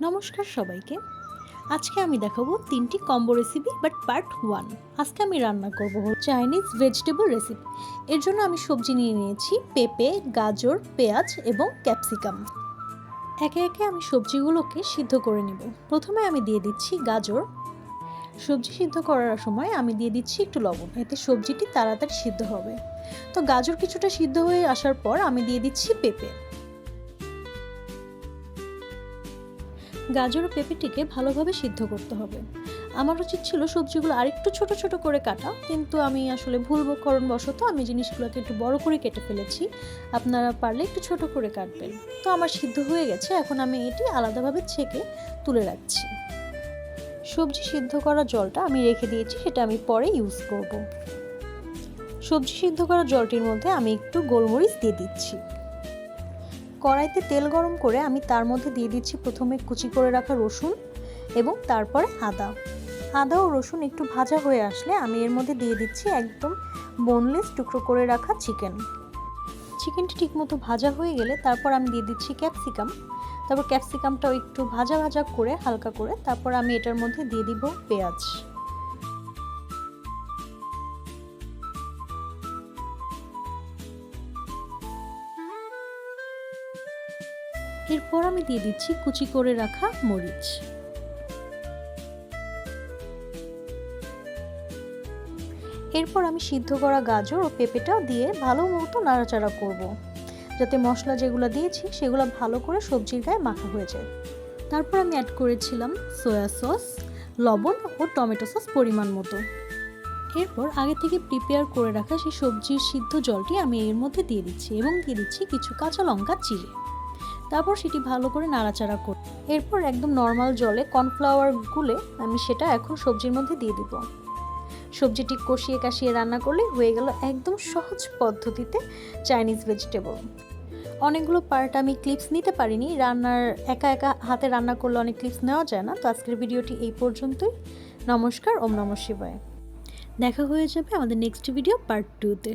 নমস্কার সবাইকে। আজকে আমি দেখাবো 3টি কম্বো রেসিপি বাট পার্ট 1। আজকে আমি রান্না করব চাইনিজ ভেজিটেবল রেসিপি। এর জন্য আমি সবজি নিয়ে নিয়েছি পেঁপে, গাজর, পেঁয়াজ এবং ক্যাপসিকাম। একে একে আমি সবজিগুলোকে সিদ্ধ করে নেব। প্রথমে আমি দিয়ে দিচ্ছি গাজর। সবজি সিদ্ধ করার সময় আমি দিয়ে দিচ্ছি একটু লবণ, এতে সবজিটি তাড়াতাড়ি সিদ্ধ হবে। তো গাজর কিছুটা সিদ্ধ হয়ে আসার পর আমি দিয়ে দিচ্ছি পেঁপে। গাজর ও পেঁপেটিকে ভালোভাবে সিদ্ধ করতে হবে। আমার উচিত ছিল সবজিগুলো আরেকটু ছোট ছোট করে কাটা, কিন্তু আমি আসলে ভুলবশত আমি জিনিসগুলোকে একটু বড় করে কেটে ফেলেছি। আপনারা পারলে একটু ছোট করে কাটবেন। তো আমার সিদ্ধ হয়ে গেছে, এখন আমি এটি আলাদাভাবে ছেঁকে তুলে রাখছি। সবজি সিদ্ধ করা জলটা আমি রেখে দিয়েছি, সেটা আমি পরে ইউজ করব। সবজি সিদ্ধ করা জলটির মধ্যে আমি একটু গোলমরিচ দিয়ে দিচ্ছি। কড়াইতে তেল গরম করে আমি তার মধ্যে দিয়ে দিচ্ছি প্রথমে কুচি করে রাখা রসুন এবং তারপরে আদা ও রসুন একটু ভাজা হয়ে আসলে আমি এর মধ্যে দিয়ে দিচ্ছি একদম বোনলেস টুকরো করে রাখা চিকেনটি ঠিকমতো ভাজা হয়ে গেলে তারপর আমি দিয়ে দিচ্ছি ক্যাপসিকাম। তারপর ক্যাপসিকামটাও একটু ভাজা করে হালকা করে তারপর আমি এটার মধ্যে দিয়ে দিব পেঁয়াজ। এরপর আমি দিয়ে দিচ্ছি কুচি করে রাখা মরিচ। এরপর আমি সিদ্ধ করা গাজর ও পেঁপেটা দিয়ে ভালো মতো নাড়াচাড়া করব, যাতে মশলা যেগুলো দিয়েছি সেগুলো ভালো করে সবজির গায়ে মাখা হয়ে যায়। তারপর আমি অ্যাড করেছিলাম সয়া সস, লবণ ও টমেটো সস পরিমাণ মতো। এরপর আগে থেকে প্রিপেয়ার করে রাখা সেই সবজির সিদ্ধ জলটি আমি এর মধ্যে দিয়ে দিচ্ছি এবং দিয়ে দিচ্ছি কিছু কাঁচা লঙ্কা চিড়ে। তারপর সেটি ভালো করে নাড়াচাড়া করি। এরপর একদম নর্মাল জলে কর্নফ্লাওয়ার গুলে আমি সেটা এখন সবজির মধ্যে দিয়ে দিব। সবজিটি কষিয়ে কাশিয়ে রান্না করলে হয়ে গেল একদম সহজ পদ্ধতিতে চাইনিজ ভেজিটেবল। অনেকগুলো পার্ট আমি ক্লিপস নিতে পারিনি, রান্নার একা হাতে রান্না করলে অনেক ক্লিপস নেওয়া যায় না। তো আজকের ভিডিওটি এই পর্যন্তই। নমস্কার, ওম নমঃ শিবায়। দেখা হয়ে যাবে আমাদের নেক্সট ভিডিও পার্ট 2-তে।